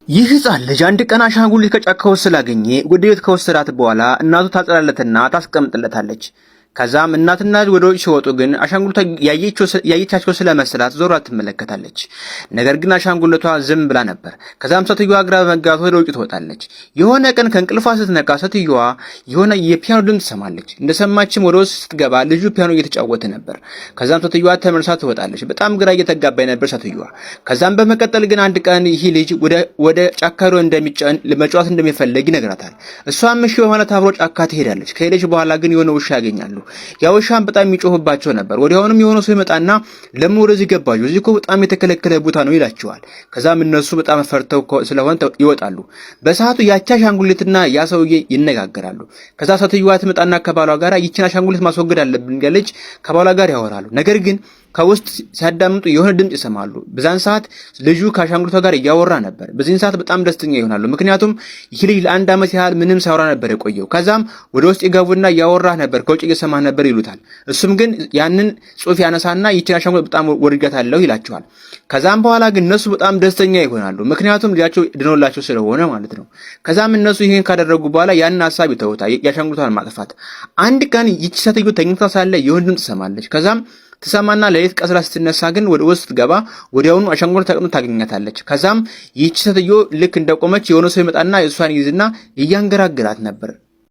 ይህ ህፃን ልጅ አንድ ቀን አሻንጉሊት ከጫካ ውስጥ ስላገኘ ወደ ቤት ከወሰዳት በኋላ እናቱ ታጸዳለትና ታስቀምጥለታለች። ከዛም እናትና ወደ ውጭ ሲወጡ ግን አሻንጉሊቷ ያየቻቸው ስለመሰላት ዞራ ትመለከታለች። ነገር ግን አሻንጉሊቷ ዝም ብላ ነበር። ከዛም ሴትዮዋ ግራ በመጋባት ወደ ውጭ ትወጣለች። የሆነ ቀን ከእንቅልፏ ስትነቃ ሴትዮዋ የሆነ የፒያኖ ድምፅ ትሰማለች። እንደሰማችም ወደ ውስጥ ስትገባ ልጁ ፒያኖ እየተጫወተ ነበር። ከዛም ሴትዮዋ ተመልሳ ትወጣለች። በጣም ግራ እየተጋባች ነበር ሴትዮዋ። ከዛም በመቀጠል ግን አንድ ቀን ይህ ልጅ ወደ ጫካ ሄዶ እንደሚጫን ለመጫወት እንደሚፈልግ ይነግራታል። እሷም እሺ በማለት አብሮ ጫካ ትሄዳለች። ከሄደች በኋላ ግን የሆነ ውሻ ያገኛሉ። ያ ውሻም በጣም የሚጮህባቸው ነበር። ወዲያውኑም የሆነ ሰው ይመጣና ለምን ወደዚህ ገባችሁ? እዚህ እኮ በጣም የተከለከለ ቦታ ነው ይላቸዋል። ከዛም እነሱ በጣም ፈርተው ስለሆነ ይወጣሉ። በሰዓቱ ያቻ አሻንጉሊትና ያ ሰውዬ ይነጋገራሉ። ከዛ ሴትዮዋ ትመጣና ከባሏ ጋር ይችን አሻንጉሊት ማስወገድ አለብን ያለች ከባሏ ጋር ያወራሉ። ነገር ግን ከውስጥ ሲያዳምጡ የሆነ ድምጽ ይሰማሉ። በዛን ሰዓት ልጁ ከአሻንጉሊቷ ጋር እያወራ ነበር። በዚህን ሰዓት በጣም ደስተኛ ይሆናሉ። ምክንያቱም ይህ ልጅ ለአንድ ዓመት ያህል ምንም ሳይወራ ነበር የቆየው። ከዛም ወደ ውስጥ ይገቡና እያወራ ነበር፣ ከውጭ እየሰማህ ነበር ይሉታል። እሱም ግን ያንን ጽሑፍ ያነሳና ይችን አሻንጉሊት በጣም ወድጃታለሁ ይላቸዋል። ከዛም በኋላ ግን እነሱ በጣም ደስተኛ ይሆናሉ። ምክንያቱም ልጃቸው ድኖላቸው ስለሆነ ማለት ነው። ከዛም እነሱ ይሄን ካደረጉ በኋላ ያንን ሐሳብ ይተውታል፣ የአሻንጉሊቷን ማጥፋት። አንድ ቀን ይቺ ሴትዮ ተኝታ ሳለ የሆነ ድምጽ ትሰማለች። ከዛም ትሰማና ለሌት ቀስራ ስትነሳ ግን ወደ ውስጥ ገባ ወዲያውኑ አሻንጉሊት ተቀምጣ ታገኛታለች። ከዛም ይህች ሴትዮ ልክ እንደቆመች የሆነ ሰው ይመጣና እሷን ይዝና እያንገራገራት ነበር።